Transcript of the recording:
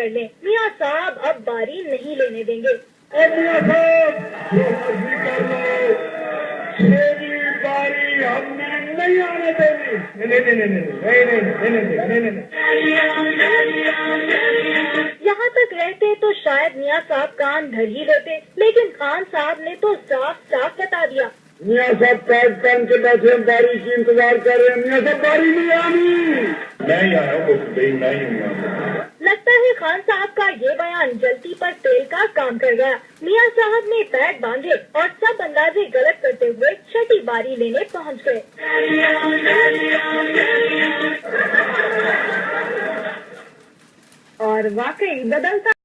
کر لیں۔ میاں صاحب اب باری نہیں لینے دیں گے۔ میاں صاحب جو مرضی کر لو، میری باری ہم نے نہیں آنے دینی۔ یہاں تک رہتے تو شاید میاں صاحب کان دھر ہی لیتے، لیکن خان صاحب نے تو صاف صاف بتا دیا۔ میاں صاحب پیٹ پہن کے بیٹھے ہیں، باری کی انتظار کر رہے ہیں۔ میاں صاحب باری نہیں آنی۔ میں ہی آیا ہوں، میں ہی ہوں۔ لگتا ہے خان صاحب کا یہ بیان جلتی پر تیل کا کام کر گیا۔ میاں صاحب نے پیڈ باندھے اور سب اندازے غلط کرتے ہوئے چھٹی باری لینے پہنچ گئے۔ اور واقعی بدلتا